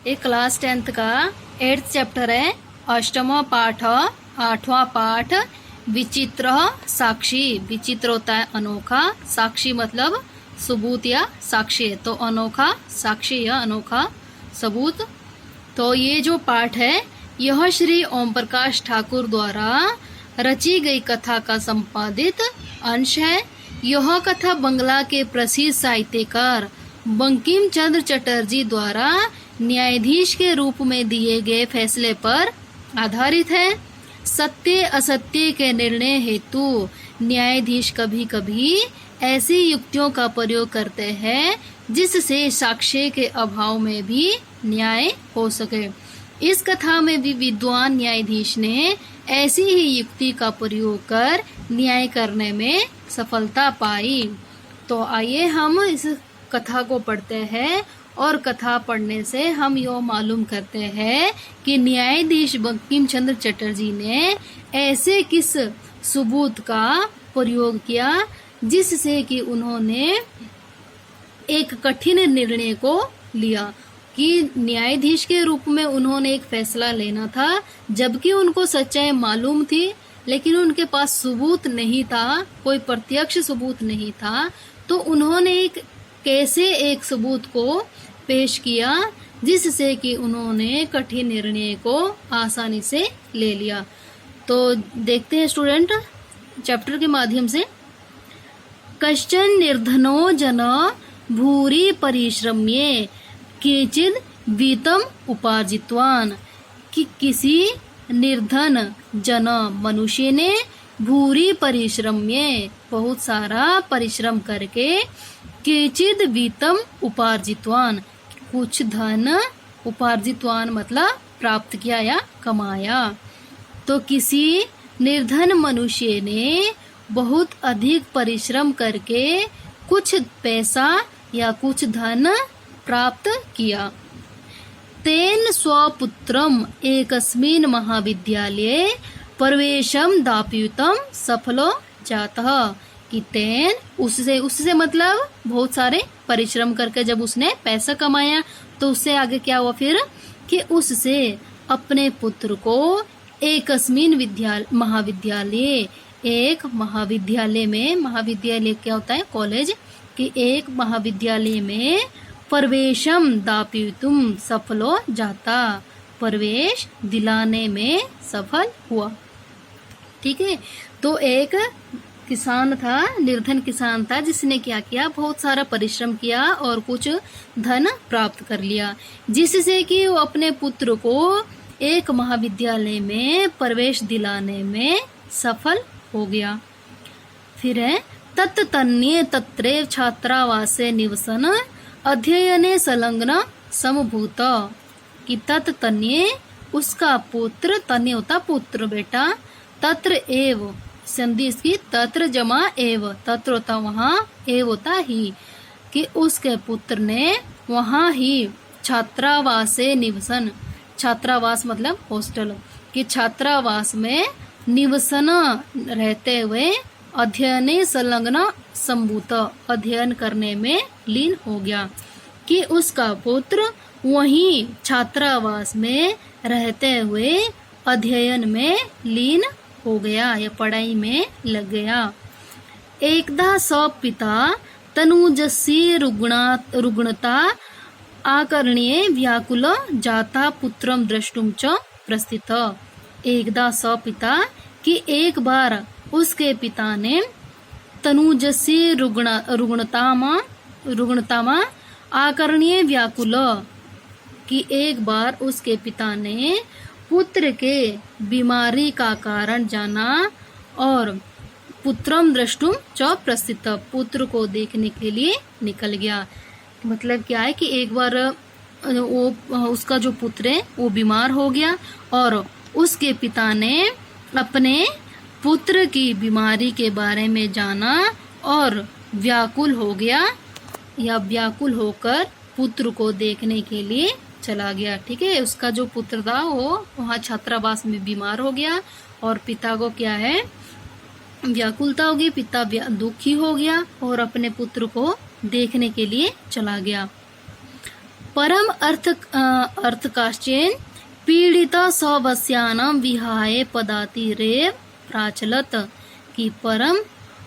ये class 10th का 8th chapter है। अष्टमा पाठ, 8वां पाठ। विचित्र साक्षी। विचित्र होता है अनोखा, साक्षी मतलब सबूत या साक्षी है, तो अनोखा साक्षी या अनोखा सबूत। तो ये जो पाठ है यह श्री ओम प्रकाश ठाकुर द्वारा रची गई कथा का संपादित अंश है। यह कथा बंगला के प्रसिद्ध साहित्यकार बंकिम चंद्र चटर्जी द्वारा न्यायाधीश के रूप में दिए गए फैसले पर आधारित है। सत्य असत्य के निर्णय हेतु न्यायाधीश कभी कभी ऐसी युक्तियों का प्रयोग करते हैं जिससे साक्ष्य के अभाव में भी न्याय हो सके। इस कथा में भी विद्वान न्यायाधीश ने ऐसी ही युक्ति का प्रयोग कर न्याय करने में सफलता पाई। तो आइए हम इस कथा को पढ़ते हैं और कथा पढ़ने से हम यो मालूम करते हैं कि न्यायाधीश बंकिम चंद्र चटर्जी ने ऐसे किस सबूत का प्रयोग किया जिससे कि उन्होंने एक कठिन निर्णय को लिया कि न्यायाधीश के रूप में उन्होंने एक फैसला लेना था, जबकि उनको सच्चाई मालूम थी लेकिन उनके पास सबूत नहीं था, कोई प्रत्यक्ष सबूत नहीं था। तो उन्होंने कैसे एक सबूत को पेश किया जिससे कि उन्होंने कठिन निर्णय को आसानी से ले लिया। तो देखते हैं स्टूडेंट चैप्टर के माध्यम से। कश्चन निर्धनो जन भूरि परिश्रम्ये केचिद वित्तम उपार्जितवान, कि किसी निर्धन जन मनुष्य ने भूरि परिश्रम्ये बहुत सारा परिश्रम करके केचिद वित्तम उपार्जितवान कुछ धन, उपार्जितवान मतलब प्राप्त किया या कमाया। तो किसी निर्धन मनुष्य ने बहुत अधिक परिश्रम करके कुछ पैसा या कुछ धन प्राप्त किया। तेन स्वपुत्रम एकस्मिन् महाविद्यालये प्रवेशम दापयुतम सफलो जातः, कि तेन उससे मतलब बहुत सारे परिश्रम करके जब उसने पैसा कमाया तो उससे आगे क्या हुआ फिर कि उससे अपने पुत्र को एकस्मिन् महाविद्यालय, एक महाविद्यालय में, महाविद्यालय क्या होता है कॉलेज, कि एक महाविद्यालय में प्रवेशम दापयुतुम सफलो जाता, प्रवेश दिलाने में सफल हुआ। ठीक है, तो एक किसान था, निर्धन किसान था, जिसने क्या किया, बहुत सारा परिश्रम किया और कुछ धन प्राप्त कर लिया, जिससे कि वो अपने पुत्र को एक महाविद्यालय में प्रवेश दिलाने में सफल हो गया। फिर है तत्तन्ये तत्रेव छात्रावासे निवसन अध्ययने संलग्न समभूत, कि तत्तन्ये उसका पुत्र, तन्य होता पुत्र बेटा, तत्र एव संधि इसकी तत्र जमा एव, तत्र होता वहाँ, एव होता ही, कि उसके पुत्र ने वहाँ ही छात्रावासे निवसन, छात्रावास मतलब हॉस्टल, कि छात्रावास में निवसन रहते हुए अध्ययने संलग्न संभूत, अध्ययन करने में लीन हो गया, कि उसका पुत्र वहीं छात्रावास में रहते हुए अध्ययन में लीन हो गया या पढ़ाई में लग गया। एकदा स पिता तनुजस्य रुग्णता आकर्ण्ये व्याकुल जाता पुत्रम द्रष्टुम च प्रस्थित। एकदा स पिता, कि एक बार उसके पिता ने तनुजस्य रुग्णता आकर्ण्ये व्याकुल, कि एक बार उसके पिता ने पुत्र के बीमारी का कारण जाना और पुत्रम द्रष्टुम च प्रस्थित, पुत्र को देखने के लिए निकल गया। मतलब क्या है कि एक बार वो उसका जो पुत्र है वो बीमार हो गया और उसके पिता ने अपने पुत्र की बीमारी के बारे में जाना और व्याकुल हो गया या व्याकुल होकर पुत्र को देखने के लिए चला गया। ठीक है, उसका जो पुत्र था वो वहाँ छात्रावास में बीमार हो गया और पिता को क्या है, व्याकुलता हो गई, पिता दुखी हो गया और अपने पुत्र को देखने के लिए चला गया। परम अर्थ काश्चेन पीड़ित सवस्यानां विहाय पदाति रेव प्राचलत। कि परम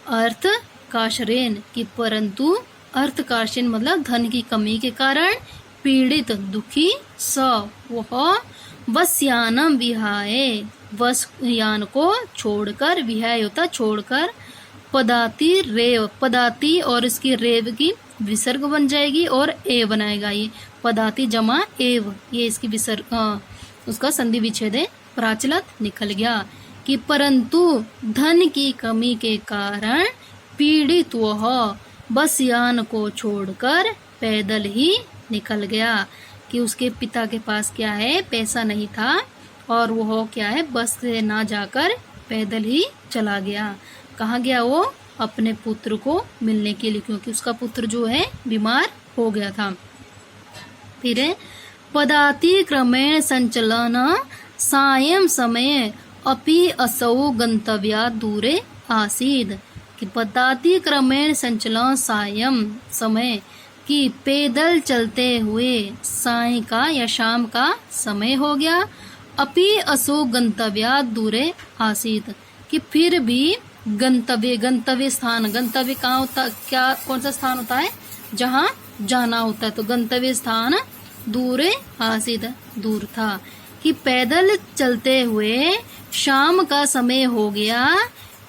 अर्थ काश्रेन कि परंतु अर्थ काश्चेन मतलब धन की कमी के कारण पीड़ित दुखी स वह वस्यानम विहाय वस्यान को छोड़कर, विहाय होता छोड़कर, पदाति रेव, पदाति और इसकी रेव की विसर्ग बन जाएगी और ए बनाएगा, ये पदाति जमा एव, ये इसकी विसर्ग उसका संधि विच्छेद है, प्राचलत निकल गया। कि परंतु धन की कमी के कारण पीड़ित वह बसयान को छोड़कर पैदल ही निकल गया। कि उसके पिता के पास क्या है, पैसा नहीं था और वह क्या है, बस से ना जाकर पैदल ही चला गया। कहाँ गया वो? अपने पुत्र को मिलने के लिए, क्योंकि उसका पुत्र जो है बीमार हो गया था। फिर है पदाति क्रमेण संचलन सायं समय अपि असौ गंतव्या दूरे आसीद। कि पदाति क्रमेण संचलन सायं समय कि पैदल चलते हुए साय का या शाम का समय हो गया। अपि असौ गंतव्या दूरे आसीद कि फिर भी गंतव्य स्थान, गंतव्य कहाँ होता, क्या कौन सा स्थान होता है जहाँ जाना होता है, तो गंतव्य स्थान दूरे आसीद दूर था। कि पैदल चलते हुए शाम का समय हो गया,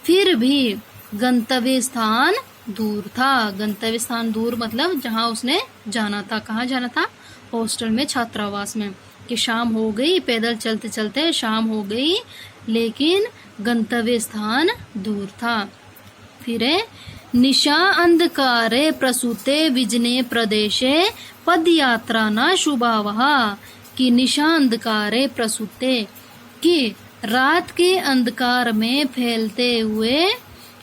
फिर भी गंतव्य स्थान दूर था। गंतव्य स्थान दूर मतलब जहाँ उसने जाना था, कहाँ जाना था, हॉस्टल में, छात्रावास में। कि शाम हो गई, पैदल चलते चलते शाम हो गई, लेकिन गंतव्य स्थान दूर था। फिर है निशा अंधकारे प्रसूते विजने प्रदेशे पदयात्रा न शुभावः। कि निशा अंधकारे प्रसूते कि रात के अंधकार में फैलते हुए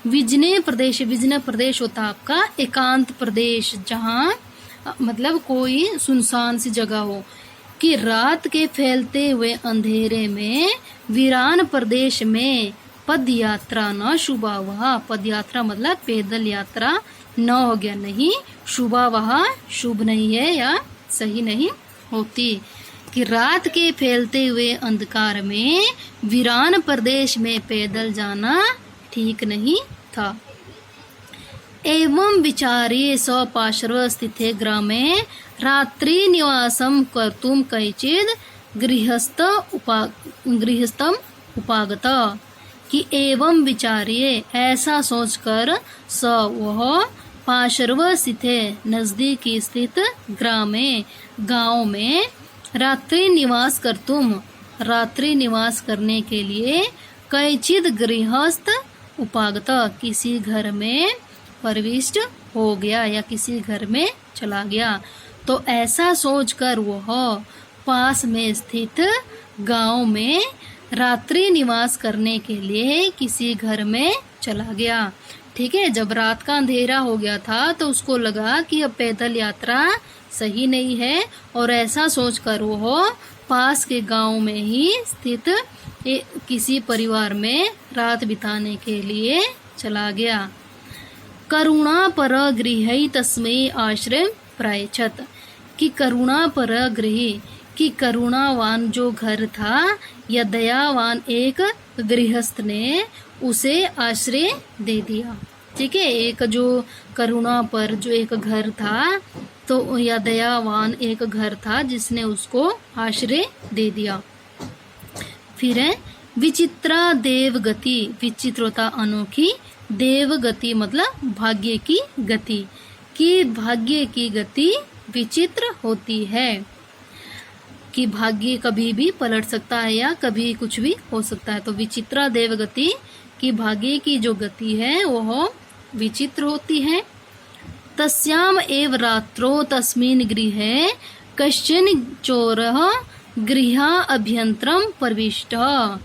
विजने प्रदेश, विजने प्रदेश होता आपका एकांत प्रदेश, जहाँ मतलब कोई सुनसान सी जगह हो। कि रात के फैलते हुए अंधेरे में वीरान प्रदेश में पद यात्रा न शुभावः, पद यात्रा मतलब पैदल यात्रा न हो गया, नहीं शुभावः शुभ नहीं है या सही नहीं होती। कि रात के फैलते हुए अंधकार में वीरान प्रदेश में पैदल जाना ठीक नहीं था। एवं विचार्य स्वपार्श्व स्थिते ग्रामे रात्रि निवासम कर्तुम कैचिद गृहस्थम उपागत। कि एवं विचार्य ऐसा सोचकर स वह पार्श्व स्थिते नजदीक स्थित ग्रामे गांव में रात्रि निवास कर्तुम रात्रि निवास करने के लिए कैचिद गृहस्थ उपागत किसी घर में प्रविष्ट हो गया या किसी घर में चला गया। तो ऐसा सोचकर वह पास में स्थित गांव में रात्रि निवास करने के लिए किसी घर में चला गया। ठीक है, जब रात का अंधेरा हो गया था तो उसको लगा कि अब पैदल यात्रा सही नहीं है, और ऐसा सोचकर वह पास के गांव में ही स्थित किसी परिवार में रात बिताने के लिए चला गया। करुणा पर गृह तस्मै आश्रय प्रायच्छत। कि करुणा पर गृह कि करुणावान जो घर था या दयावान एक गृहस्थ ने उसे आश्रय दे दिया। ठीक है, एक जो करुणा पर जो एक घर था, तो या दयावान एक घर था जिसने उसको आश्रय दे दिया। फिर है विचित्रा देवगति, विचित्र होता अनोखी, देवगति मतलब भाग्य की गति। कि भाग्य की गति विचित्र होती है। कि भाग्य कभी भी पलट सकता है या कभी कुछ भी हो सकता है। तो विचित्रा देवगति कि भाग्य की जो गति है वह विचित्र होती है। तस्याम एव रात्रो तस्मिन् गृहे कश्चन चोरः गृह अभ्यंतरम प्रविष्टः।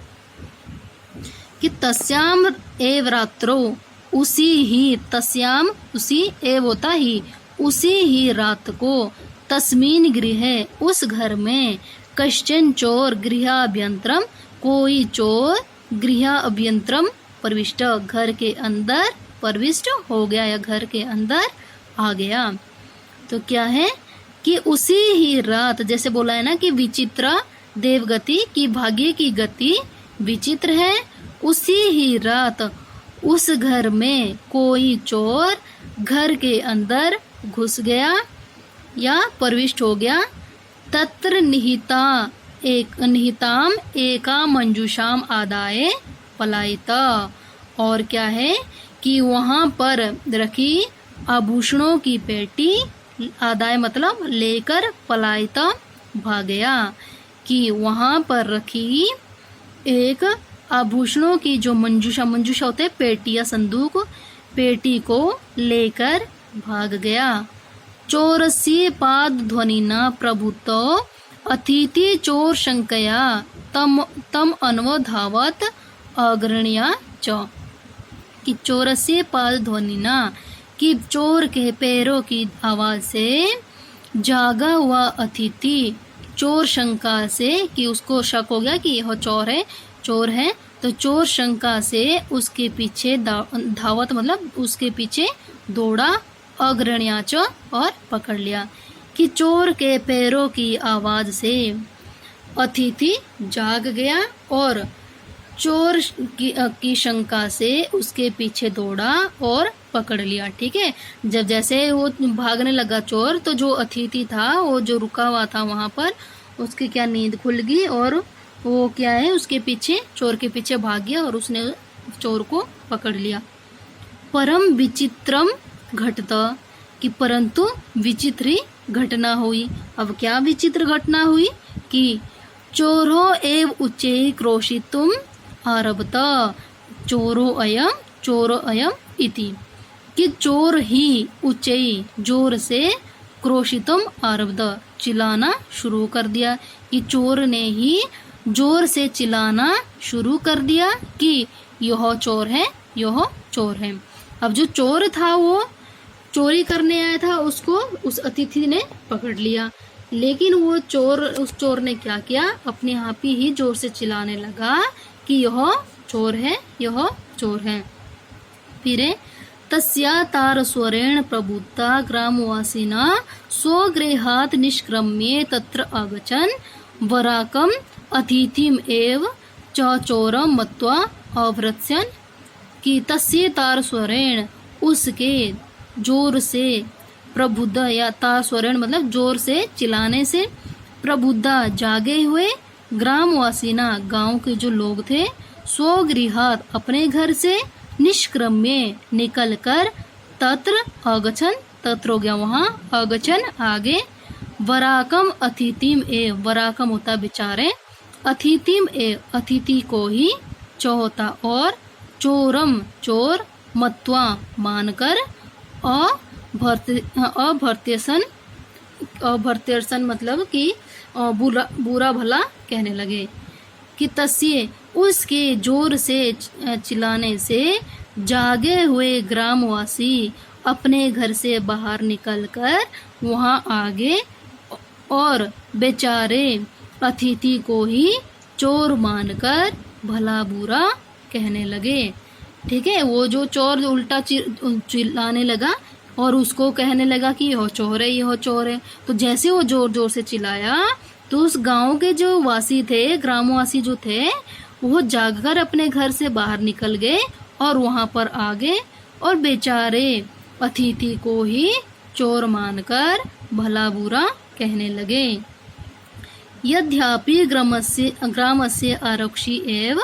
कि तस्याम एव रात्रो उसी ही, तस्याम उसी, एव होता ही, उसी ही रात को, तस्मिन् गृह उस घर में, कश्चन चोर गृह अभ्यंतरम कोई चोर, गृह अभ्यंतरम प्रविष्ट घर के अंदर प्रविष्ट हो गया या घर के अंदर आ गया। तो क्या है कि उसी ही रात, जैसे बोला है ना कि विचित्र देवगति की भाग्य की गति विचित्र है, उसी ही रात उस घर में कोई चोर घर के अंदर घुस गया या प्रविष्ट हो गया। तत्र निहिताम एका मंजूषाम आदाय पलायिता। और क्या है कि वहां पर रखी आभूषणों की पेटी, आदाय मतलब लेकर, पलायिता भाग गया, कि वहां पर रखी एक आभूषणों की जो मंजूषा होते हैं पेटी या संदूक, पेटी को लेकर भाग गया। चोरस्य पाद ध्वनिना प्रभुतो अतिथि चोर शंकया तम अन्वधावत अग्रणिया च। कि चोरस्य पाद ध्वनिना, कि चोर के पैरों की आवाज से जागा हुआ अतिथि चोर शंका से, कि उसको शक हो गया कि यह चोर है, तो चोर शंका से उसके पीछे धावत मतलब उसके पीछे दौड़ा, अग्रणियाच और पकड़ लिया। कि चोर के पैरों की आवाज से अतिथि जाग गया और चोर की शंका से उसके पीछे दौड़ा और पकड़ लिया। ठीक है, जब जैसे वो भागने लगा चोर, तो जो अतिथि था, वो जो रुका हुआ था वहां पर, उसकी क्या नींद खुल गई और वो क्या है उसके पीछे, चोर के पीछे भाग गया और उसने चोर को पकड़ लिया। परम विचित्रम घटता, कि परंतु विचित्र घटना हुई। अब क्या विचित्र घटना हुई कि चोरो एव उच्चे क्रोशितुम आरभत, चोरो अयम इति। कि चोर ही उच्चे जोर से, क्रोशितुम आरभत चिल्लाना शुरू कर दिया, कि चोर ने ही जोर से चिल्लाना शुरू कर दिया कि यह चोर है, यह चोर है। अब जो चोर था वो चोरी करने आया था, उसको उस अतिथि ने पकड़ लिया, लेकिन वो उस चोर ने क्या किया, अपने आप ही जोर से चिल्लाने लगा कि यह चोर है, यह चोर है। फिर तस्या तार स्वरेण प्रबुद्धा ग्रामवासिना स्वगृहात् निष्क्रम्य तत्र आगच्छन् वराकम अतिथिम एव च चोरम मत्वा अभ्रत्स्यन्। कि तस्य तार स्वरेण, उसके जोर से, प्रबुद्ध या तार स्वरेण मतलब जोर से चिल्लाने से, प्रबुद्धा जागे हुए, ग्रामवासीना गांव के जो लोग थे, स्वगृहात् अपने घर से, निष्क्रम्य निकल कर, तत्र आगच्छन्, तत्र हो गया वहां, आगच्छन् आगे, वराकम अतिथिम एव, वराकम होता बेचारे, अतिथिम एव अतिथि को ही, चौथा और चोरम चोर, मत्वा मानकर, अभर्त्यसन मतलब कि बुरा भला कहने लगे। कि तस्य उसके जोर से चिल्लाने से जागे हुए ग्रामवासी अपने घर से बाहर निकलकर वहां आगे और बेचारे अतिथि को ही चोर मानकर भला बुरा कहने लगे। ठीक है, वो जो चोर उल्टा चिल्लाने लगा और उसको कहने लगा कि यह चोर है, यह चोर है। तो जैसे वो जोर जोर से चिल्लाया, तो उस गांव के जो वासी थे, ग्रामवासी जो थे, वो जागकर अपने घर से बाहर निकल गए और वहां पर आ गए और बेचारे अतिथि को ही चोर मानकर भला बुरा कहने लगे। यद्यपि ग्रामस्य आरक्षी एव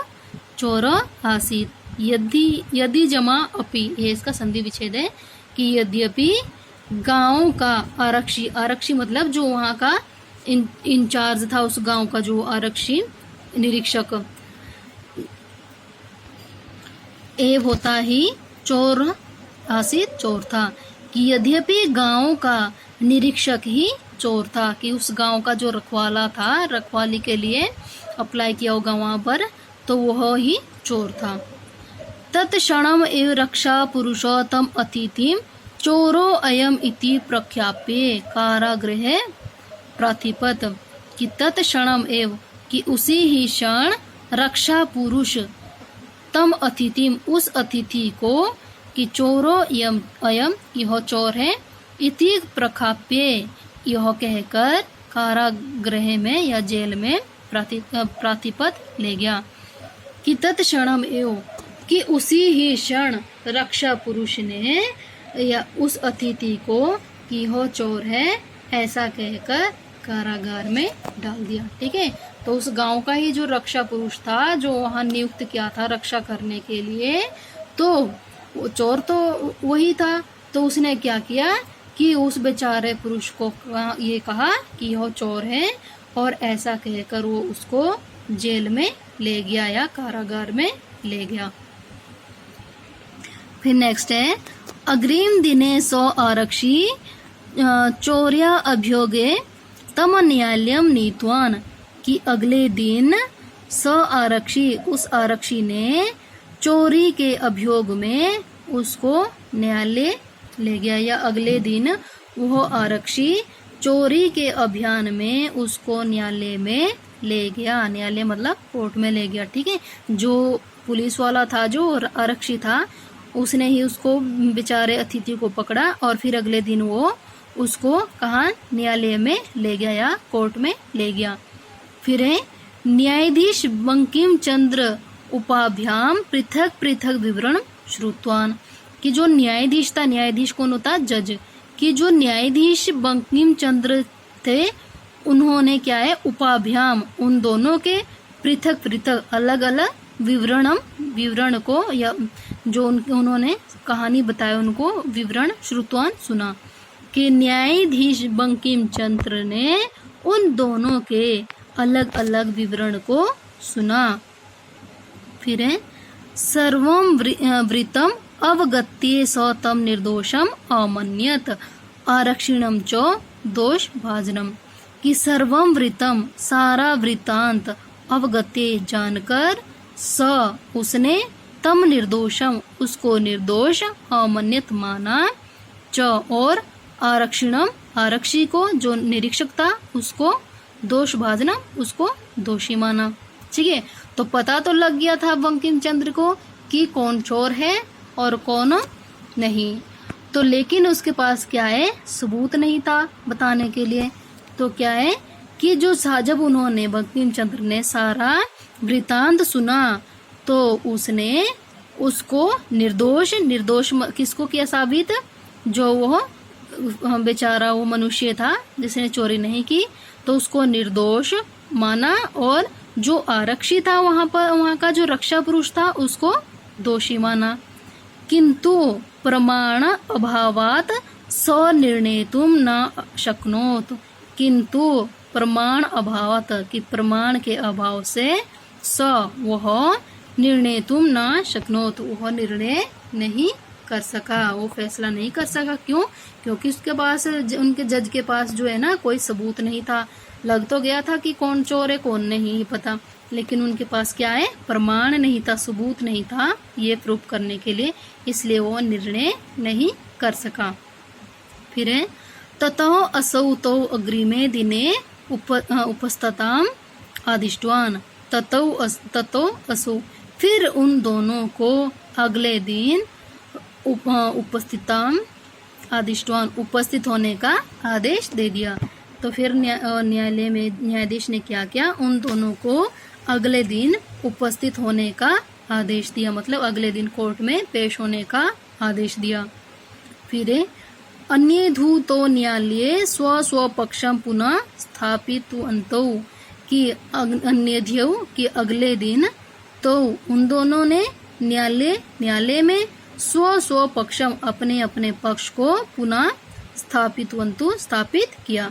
चोर आसीत्, यदि जमा अपि, ये इसका संधि विच्छेद है, कि यद्यपि गांव का आरक्षी मतलब जो वहां का इंचार्ज था, उस गांव का जो आरक्षी निरीक्षक, एव होता ही चोर आसीत, चोर था। कि यद्यपि गांव का निरीक्षक ही चोर था, कि उस गांव का जो रखवाला था, रखवाली के लिए अप्लाई किया होगा वहां पर, तो वह ही चोर था। तत्क्षणम एव रक्षा पुरुषोत्तम अतिथिम चोरो अयम इति प्रख्याप्य कारागृहे प्राथिपत। कि तत्क्षणम एव, कि उसी ही क्षण, रक्षा पुरुष तम अतिथिम उस अतिथि को, कि चोरो अयम यह चोर है, इति प्रख्याप्य यह कहकर कारागृह में या जेल में प्रातिपत ले गया। कि तत्क्षणम एव, कि उसी ही क्षण रक्षा पुरुष ने या उस अतिथि को कि हो चोर है ऐसा कहकर कारागार में डाल दिया। ठीक है, तो उस गांव का ही जो रक्षा पुरुष था, जो वहां नियुक्त किया था रक्षा करने के लिए, तो वो चोर तो वही था। तो उसने क्या किया कि उस बेचारे पुरुष को ये कहा कि यह चोर है, और ऐसा कहकर वो उसको जेल में ले गया या कारागार में ले गया। फिर नेक्स्ट है, अग्रिम दिने सो आरक्षी चौर्या अभियोगे तम न्यायालयम नीतवान, कि अगले दिन स आरक्षी, उस आरक्षी ने चोरी के अभियोग में उसको न्यायालय ले गया, या अगले दिन वह आरक्षी चोरी के अभियान में उसको न्यायालय में ले गया। न्यायालय मतलब कोर्ट में ले गया। ठीक है, जो पुलिस वाला था, जो आरक्षी था, उसने ही उसको बेचारे अतिथि को पकड़ा और फिर अगले दिन वो उसको कहाँ न्यायालय में ले गया या कोर्ट में ले गया। फिर है न्यायाधीश बंकिम चंद्र उपाभ्याम पृथक पृथक विवरण श्रुतवान, कि जो न्यायाधीश था, न्यायाधीश कौन होता, जज, कि जो न्यायाधीश बंकिम चंद्र थे उन्होंने क्या है उपाभ्याम, उन दोनों के पृथक पृथक अलग अलग विवरण को, या जो उन्होंने कहानी बताया उनको विवरण श्रुतवान सुना, कि न्यायाधीश बंकिम चंद्र ने उन दोनों के अलग अलग विवरण को सुना। फिर है सर्वम वृतम अवगत्ये स तम निर्दोषम अमन्यत आरक्षिणम च दोष भाजनम, कि सर्वम वृतम, सारा वृतांत, अवगत्ये जानकर, स उसने, तम निर्दोषम, उसको निर्दोष, अमन्यत माना, च और आरक्षिणम, आरक्षी को जो निरीक्षक था उसको, दोष भाजनम, उसको दोषी माना। ठीक है, तो पता तो लग गया था बंकिम चंद्र को कि कौन चोर है और कौन नहीं, तो लेकिन उसके पास क्या है, सबूत नहीं था बताने के लिए। तो क्या है कि जो जब उन्होंने बंकिम चंद्र ने सारा वृतांत सुना तो उसने उसको निर्दोष किसको किया साबित, जो वो बेचारा वो मनुष्य था जिसने चोरी नहीं की, तो उसको निर्दोष माना, और जो आरक्षी था वहां का जो रक्षा पुरुष था उसको दोषी माना। किंतु प्रमाण अभावात स्वनिर्णेतुम न शक्नोत, किंतु प्रमाण अभावात, कि प्रमाण के अभाव से वह निर्णेतुम न शक्नोत, वह निर्णय नहीं कर सका, वो फैसला नहीं कर सका। क्यों? क्योंकि उसके पास, उनके जज के पास जो है ना कोई सबूत नहीं था। लग तो गया था कि कौन चोर है कौन नहीं पता, लेकिन उनके पास क्या है, प्रमाण नहीं था, सबूत नहीं था ये प्रूफ करने के लिए, इसलिए वो निर्णय नहीं कर सका। फिर है ततः असौ तो अग्रिमे दिने उपस्थताम आदिष्टवान, ततो असौ, फिर उन दोनों को अगले दिन उपस्थिताम आदिष्टवान, उपस्थित होने का आदेश दे दिया। तो फिर न्यायालय में न्यायाधीश ने क्या किया, उन दोनों को अगले दिन उपस्थित होने का आदेश दिया, मतलब अगले दिन कोर्ट में पेश होने का आदेश दिया। फिर अन्ये धूतो न्यायालय स्व पक्षम पुनः स्थापितवन्तौ, कि अन्यध्यौ, कि अगले दिन तो उन दोनों ने न्यायालय में स्व पक्षम, अपने अपने पक्ष को पुनः स्थापित किया,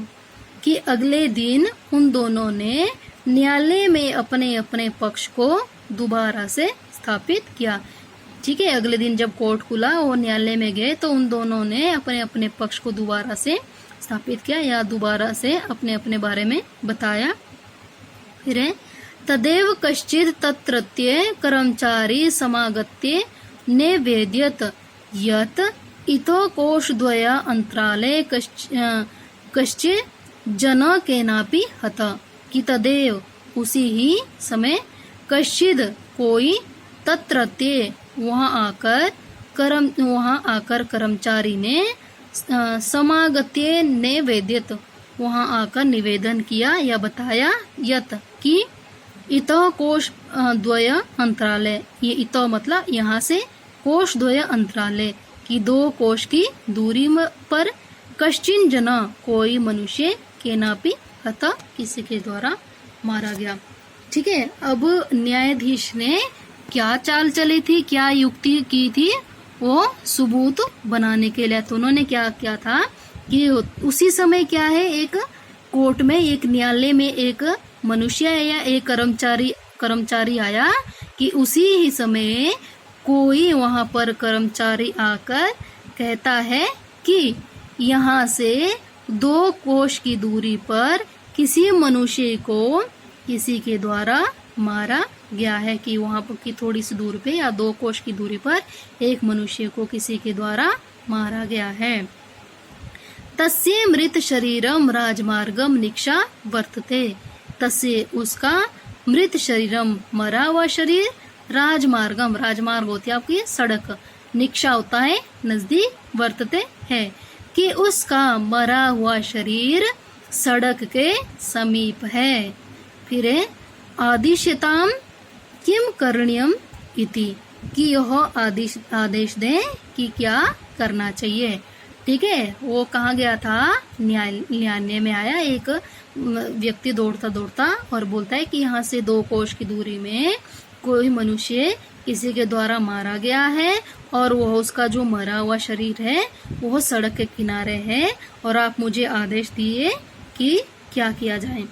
कि अगले दिन उन दोनों ने न्यायालय में अपने अपने पक्ष को दोबारा से स्थापित किया। ठीक है, अगले दिन जब कोर्ट खुला वो न्यायालय में गए तो उन दोनों ने अपने अपने पक्ष को दोबारा से स्थापित किया या दोबारा से अपने अपने बारे में बताया। फिर तदेव कश्चित् तत्रत्य कर्मचारी समागत्य निवेद्यत यत् इतो कोशद्वय अंतराले कश्चित् जन केनापि हत, कि तदेव, उसी ही समय, कश्चित् कोई, तत्रत्य वहां आकर कर्मचारी ने समागत्य निवेद्यत वहां आकर निवेदन किया या बताया यत कि इत कोश द्वय अंतरालय, ये इत मतलब यहाँ से कोश द्वय अंतरालय की 2 कोश की दूरी पर कश्चिन जना कोई मनुष्य केनापि हत, किसी के द्वारा मारा गया। ठीक है, अब न्यायाधीश ने क्या चाल चली थी, क्या युक्ति की थी, वो सबूत बनाने के लिए। तो उन्होंने क्या किया था कि उसी समय क्या है, एक कोर्ट में, एक न्यायालय में एक मनुष्य या एक कर्मचारी आया कि उसी ही समय कोई वहां पर कर्मचारी आकर कहता है कि यहाँ से 2 कोश की दूरी पर किसी मनुष्य को किसी के द्वारा मारा गया है, कि वहां पर की थोड़ी सी दूर पे या 2 कोश की दूरी पर एक मनुष्य को किसी के द्वारा मारा गया है। तस्य मृत शरीरम राजमार्गम निक्षा वर्तते, तस्य उसका मृत शरीरम मरा हुआ शरीर, राजमार्गम राजमार्ग होती है आपकी सड़क, निक्षा होता है नजदीक, वर्तते है कि उसका मरा हुआ शरीर सड़क के समीप है। फिर आदिश्यताम किम करणीयम इति, कि यह आदेश दें कि क्या करना चाहिए। ठीक है, वो कहाँ गया था, न्यायालय में आया एक व्यक्ति दौड़ता दौड़ता और बोलता है कि यहाँ से 2 कोश की दूरी में कोई मनुष्य किसी के द्वारा मारा गया है और वह उसका जो मरा हुआ शरीर है वह सड़क के किनारे है, और आप मुझे आदेश दिए कि क्या किया जाए।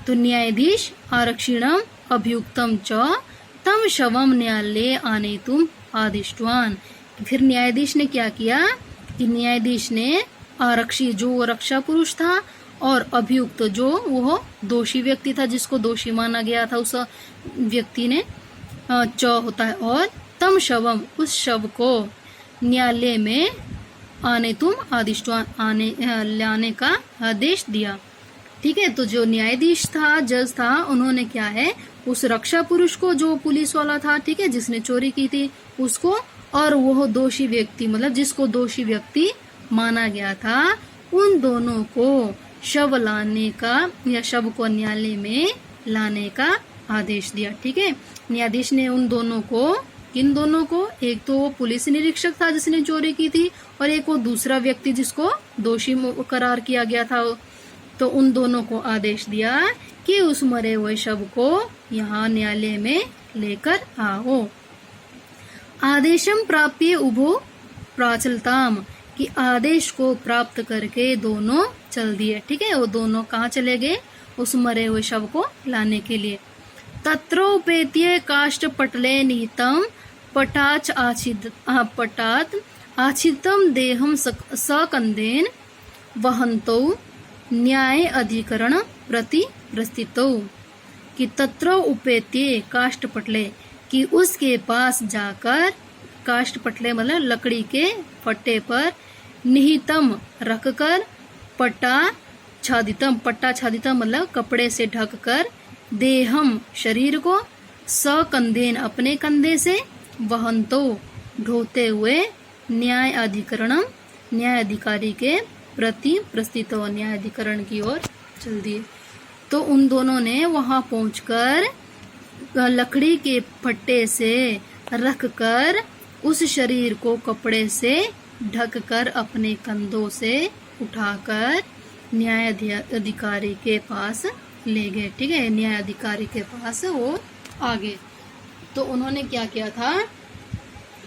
तो न्यायाधीश आरक्षिणम अभियुक्तम च तम शवम न्यायालय आनेतुम आदिष्टवान। फिर न्यायाधीश ने क्या किया कि न्यायाधीश ने आरक्षी जो रक्षा पुरुष था और अभियुक्त जो वह दोषी व्यक्ति था, जिसको दोषी माना गया था, उस व्यक्ति ने च होता है, और तम शवम उस शव को न्यायालय में आने तुम आदिष्टवान लाने का आदेश दिया। ठीक है, तो जो न्यायाधीश था, जज था, उन्होंने क्या है उस रक्षा पुरुष को, जो पुलिस वाला था, ठीक है, जिसने चोरी की थी, उसको, और वह दोषी व्यक्ति मतलब जिसको दोषी व्यक्ति माना गया था, उन दोनों को शव लाने का या शव को न्यायालय में लाने का आदेश दिया। ठीक है, न्यायाधीश ने उन दोनों को, किन दोनों को, एक तो वो पुलिस निरीक्षक था जिसने चोरी की थी, और एक वो दूसरा व्यक्ति जिसको दोषी करार किया गया था, तो उन दोनों को आदेश दिया कि उस मरे हुए शव को यहाँ न्यायालय में लेकर आओ। आदेशम प्राप्य उभो प्राचलताम, कि आदेश को प्राप्त करके दोनों चल दिए। ठीक है, वो दोनों कहाँ चले गए, उस मरे हुए शव को लाने के लिए। तत्रोपेत्य काष्ठ पटले निहितम पटाच आच्छिदम देहम सकंदेन वहंतो न्याय अधिकरण प्रति प्रस्थितौ, कि तत्र उपेत्य काष्ठ पटले, कि उसके पास जाकर, काष्ठ पटले मतलब लकड़ी के फट्टे पर, निहितम रखकर, पट्टा छादितम मतलब कपड़े से ढककर, देहम शरीर को, सकंदेन अपने कंधे से, वहंतो ढोते हुए, न्याय अधिकरणम न्याय अधिकारी के प्रति प्रस्थित हो, न्यायाधिकरण की ओर चल दिए। तो उन दोनों ने वहां पहुंचकर लकड़ी के फट्टे से रखकर उस शरीर को कपड़े से ढककर अपने कंधों से उठाकर न्याय अधिकारी के पास ले गए। ठीक है, न्याय अधिकारी के पास वो आ गए। तो उन्होंने क्या किया था,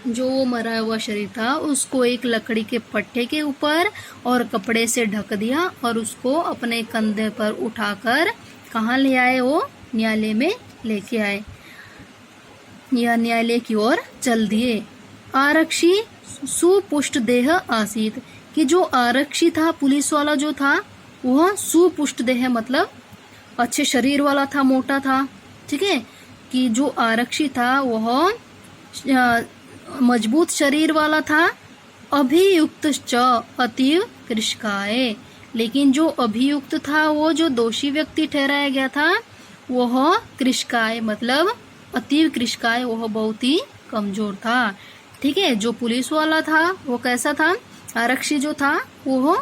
जो मरा हुआ शरीर था उसको एक लकड़ी के पट्टे के ऊपर और कपड़े से ढक दिया और उसको अपने कंधे पर उठाकर कहाँ ले आए, वो न्यायालय में लेके आए या न्यायालय की ओर चल दिए। आरक्षी सुपुष्ट देह आसीत, कि जो आरक्षी था, पुलिस वाला जो था, वह सुपुष्ट देह मतलब अच्छे शरीर वाला था, मोटा था। ठीक है, कि जो आरक्षी था वह मजबूत शरीर वाला था। अभियुक्त च अतीव कृशकाय, लेकिन जो अभियुक्त था, वो जो दोषी व्यक्ति ठहराया गया था, वह कृशकाय मतलब अतीव कृशकाय, वह बहुत ही कमजोर था। ठीक है, जो पुलिस वाला था वो कैसा था, आरक्षी जो था वो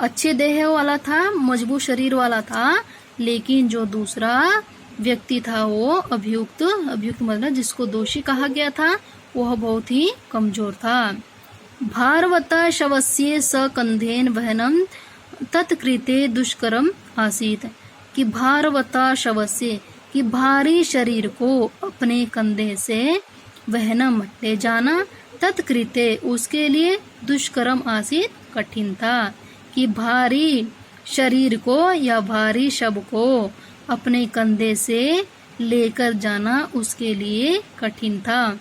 अच्छे देह वाला था, मजबूत शरीर वाला था, लेकिन जो दूसरा व्यक्ति था वो अभियुक्त मतलब जिसको दोषी कहा गया था, वह बहुत ही कमजोर था। भारवता शवस्य स कंधेन वहनम तत्कृते दुष्करम आसीत, कि भारवता शवस्य, कि भारी शरीर को अपने कंधे से वहनम ले जाना, तत्कृते उसके लिए दुष्करम आसीत कठिन था, कि भारी शरीर को या भारी शव को अपने कंधे से लेकर जाना उसके लिए कठिन था।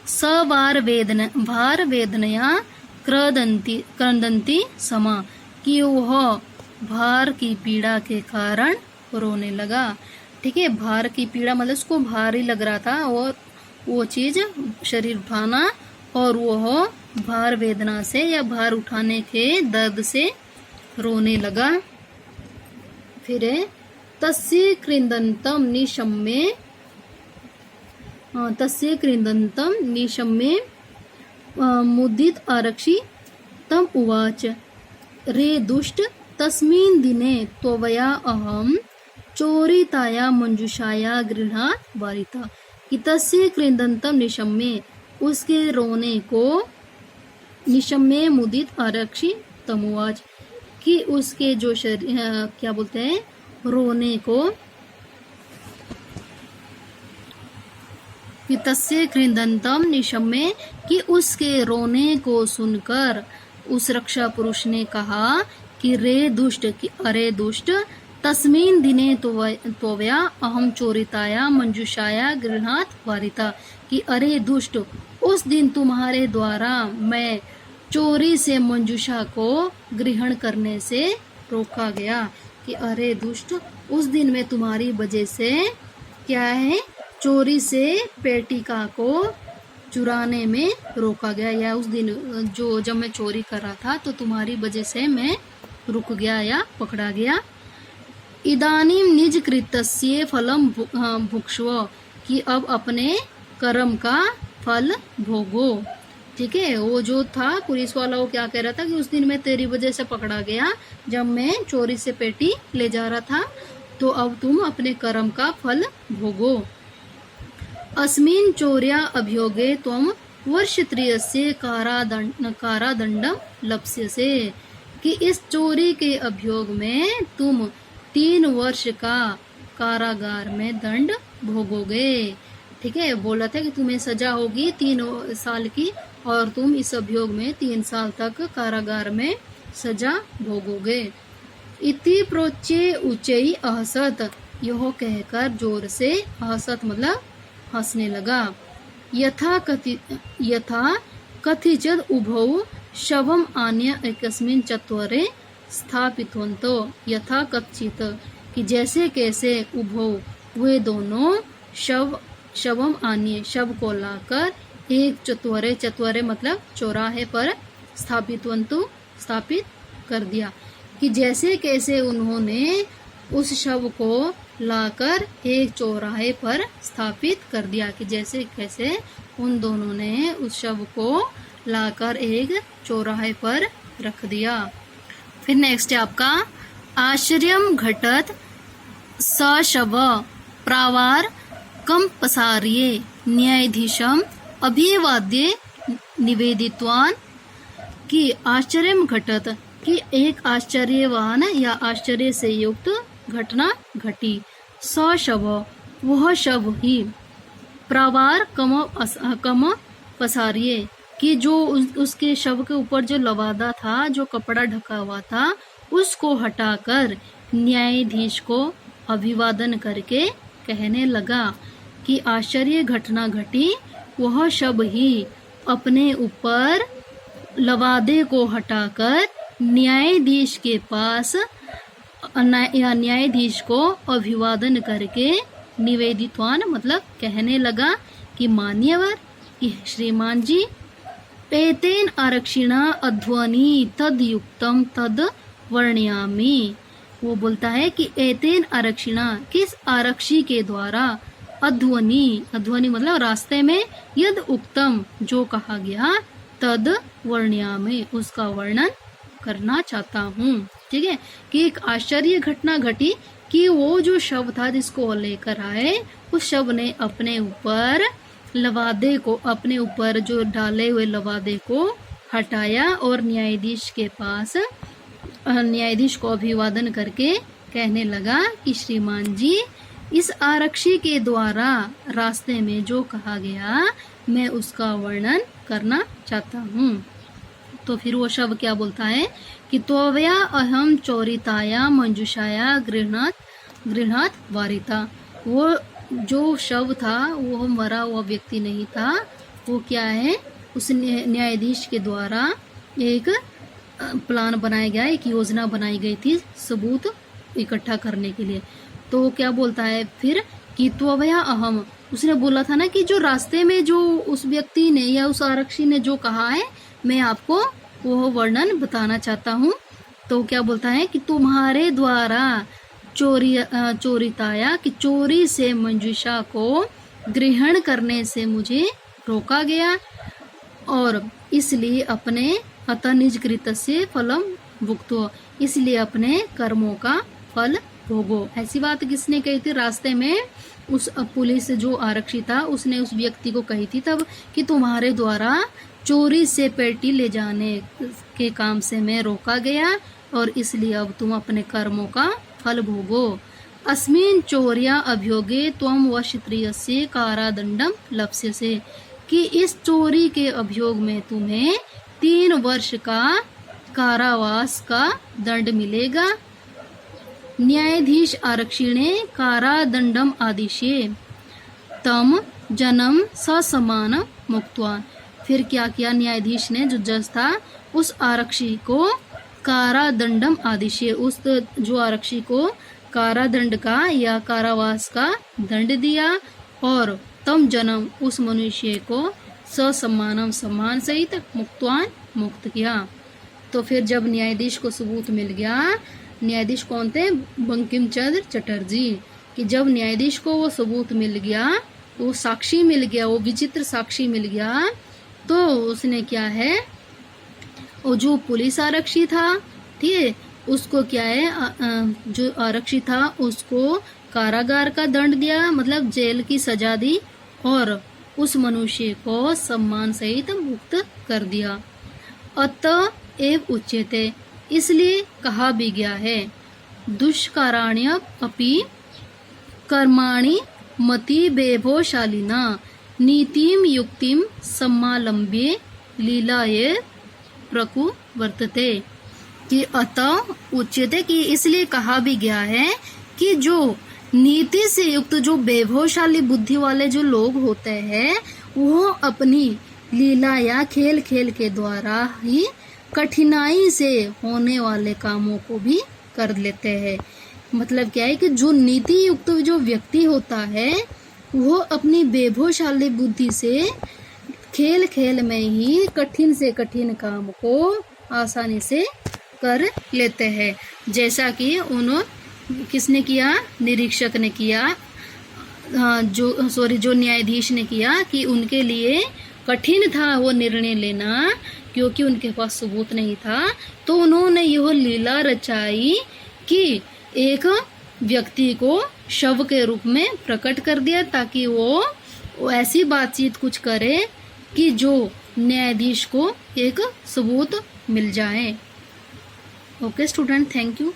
सवार भार वेदनया क्रंदंती समा, कि वह भार की पीड़ा के कारण रोने लगा। ठीक है, भार की पीड़ा मतलब उसको भारी लग रहा था और वो चीज शरीर उठाना, और वह भार वेदना से या भार उठाने के दर्द से रोने लगा। फिर तस्य कृंदंतम निशम्ये मुदित आरक्षी तम उवाच, रे दुष्ट तस्मिन् दिने त्वया अहम चोरिताया मंजुषाया गृहात् वारिता, कि तस्य कृंदंतम निशम्ये, उसके रोने को, निशम्ये मुदित आरक्षी तमुवाच, कि उसके जो शरीर क्या बोलते हैं रोने को, कि तस्य कृंदंतम निशम्ये, कि उसके रोने को सुनकर उस रक्षा पुरुष ने कहा कि रे दुष्ट, कि अरे दुष्ट, तस्मिन् दिने त्वया अहम चोरिताया मंजुषाया गृहात् वारिता, कि अरे दुष्ट, उस दिन तुम्हारे द्वारा मैं चोरी से मंजुषा को ग्रहण करने से रोका गया। कि अरे दुष्ट, उस दिन में तुम्हारी वजह से क्या है, चोरी से पेटिका को चुराने में रोका गया, या उस दिन जब मैं चोरी कर रहा था तो तुम्हारी वजह से मैं रुक गया या पकड़ा गया। इदानीम निज कृतस्य फलम भुक्ष्व, कि अब अपने कर्म का फल भोगो। ठीक है, वो जो था पुलिस वाला वो क्या कह रहा था कि उस दिन मैं तेरी वजह से पकड़ा गया जब मैं चोरी से पेटी ले जा रहा था, तो अब तुम अपने कर्म का फल भोगो। अस्मिन् चौर्या अभियोगे त्वम वर्षत्रयस्य कारादंडम लप्स्यसे, कि इस चोरी के अभियोग में तुम 3 वर्ष का कारागार में दंड भोगोगे। ठीक है, बोला था कि तुम्हें सजा होगी 3 साल की, और तुम इस अभियोग में 3 साल तक कारागार में सजा भोगोगे। इति प्रोच्ये उच्चई अहसत, यह कहकर जोर से अहसत मतलब हंसने लगा। यथा कथिचित उभौ शवम आन्य एकस्मिन् चत्वरे स्थापितवन्तो, यथा कथित, कि जैसे कैसे उभौ वे दोनों शवम आन्य, शव को लाकर एक चत्वरे मतलब चौराहे पर स्थापित कर दिया, कि जैसे कैसे उन्होंने उस शव को लाकर एक चौराहे पर स्थापित कर दिया, कि जैसे कैसे उन दोनों ने उस शव को लाकर एक चौराहे पर रख दिया। फिर नेक्स्ट है आपका आश्चर्यम घटत सशव प्रावार कम पसारिये न्यायाधीशम अभिवाद्य निवेदितवान, कि आश्चर्यम घटत, कि एक आश्चर्यवान या आश्चर्य से युक्त घटना घटी। सशव, वह शव ही, प्रावार कम पसारिये, कि जो उसके शव के ऊपर जो लवादा था, जो कपड़ा ढका हुआ था, उसको हटाकर न्यायाधीश को अभिवादन करके कहने लगा कि आश्चर्य घटना घटी, वह शव ही अपने ऊपर लवादे को हटाकर न्यायाधीश के पास न्यायाधीश को अभिवादन करके निवेदितवान मतलब कहने लगा कि मान्यवर, कि श्रीमान जी, एतेन आरक्षिणा अध्वनि तद युक्तम तद वर्णयामि। वो बोलता है कि एतेन आरक्षिणा, किस आरक्षी के द्वारा, अध्वनि मतलब रास्ते में, यद उक्तम जो कहा गया, तद वर्णयामि उसका वर्णन करना चाहता हूँ। ठीक है, कि एक आश्चर्य घटना घटी कि वो जो शव था जिसको वो लेकर आए, उस शव ने अपने ऊपर लवादे को, अपने ऊपर जो डाले हुए लवादे को हटाया और न्यायाधीश के पास, न्यायाधीश को अभिवादन करके कहने लगा कि श्रीमान जी, इस आरक्षी के द्वारा रास्ते में जो कहा गया मैं उसका वर्णन करना चाहता हूँ। तो फिर वो शव क्या बोलता है कि त्वया अहम चोरिताया मंजुषाया गृहणात वारिता। वो जो शव था वो मरा हुआ व्यक्ति नहीं था, वो क्या है, उस न्यायाधीश के द्वारा एक प्लान बनाया गया, एक योजना बनाई गई थी सबूत इकट्ठा करने के लिए। तो क्या बोलता है फिर कि त्वया अहम, उसने बोला था ना कि जो रास्ते में जो उस व्यक्ति ने या उस आरक्षी ने जो कहा है मैं आपको वो वर्णन बताना चाहता हूँ। तो क्या बोलता है कि तुम्हारे द्वारा चोरिताया, कि चोरी से मंजूषा को ग्रहण करने से मुझे रोका गया और इसलिए अपने अतः निज कृतस्य फलम भुक्तो, इसलिए अपने कर्मों का फल भोगो। ऐसी बात किसने कही थी? रास्ते में उस पुलिस जो आरक्षी था उसने उस व्यक्ति को कही थी तब कि तुम्हारे द्वारा चोरी से पेटी ले जाने के काम से मैं रोका गया और इसलिए अब तुम अपने कर्मों का फल भोगो। अस्मिन् चौर्या अभियोगे त्वं व क्षत्रियस्य कारादंडम लप्स्यसे, कि इस चोरी के अभियोग में तुम्हें 3 वर्ष का कारावास का दंड मिलेगा। न्यायाधीश आरक्षिणे कारादंडम आदिशे तम जन्म ससमान मुक्तवान। फिर क्या किया न्यायाधीश ने, जो जज था, उस आरक्षी को कारादंडम आदिशे, उस जो आरक्षी को कारादंड का या कारावास का दंड दिया और तम जन्म, उस मनुष्य को ससम्मानम, सम्मान सहित मुक्तवान, मुक्त किया। तो फिर जब न्यायाधीश को सबूत मिल गया, न्यायाधीश कौन थे? बंकिम चंद्र चटर्जी, कि जब न्यायाधीश को वो सबूत मिल गया, वो साक्षी मिल गया, वो विचित्र साक्षी मिल गया, तो उसने क्या है, वो जो पुलिस आरक्षी था, ठीक है, उसको क्या है, जो आरक्षी था उसको कारागार का दंड दिया, मतलब जेल की सजा दी और उस मनुष्य को सम्मान सहित मुक्त कर दिया। अतः एव उच्यते, इसलिए कहा भी गया है, दुष्काराण्य अपि कर्माणि मति वैभवशालिना नीतिम युक्तिम सम्मालंब्ये लीलाये प्रकुवर्तते, कि अतः उच्यते, कि इसलिए कहा भी गया है कि जो नीति से युक्त, जो वैभवशाली बुद्धि वाले जो लोग होते हैं वो अपनी लीला या खेल खेल के द्वारा ही कठिनाई से होने वाले कामों को भी कर लेते हैं। मतलब क्या है कि जो नीति युक्त जो व्यक्ति होता है वो अपनी वैभवशाली बुद्धि से खेल खेल में ही कठिन से कठिन काम को आसानी से कर लेते हैं। जैसा कि उन्होंने किसने किया? निरीक्षक ने किया, जो न्यायाधीश ने किया, कि उनके लिए कठिन था वो निर्णय लेना क्योंकि उनके पास सबूत नहीं था। तो उन्होंने यह लीला रचाई कि एक व्यक्ति को शव के रूप में प्रकट कर दिया ताकि वो ऐसी बातचीत कुछ करे कि जो न्यायाधीश को एक सबूत मिल जाए। Okay student, thank you.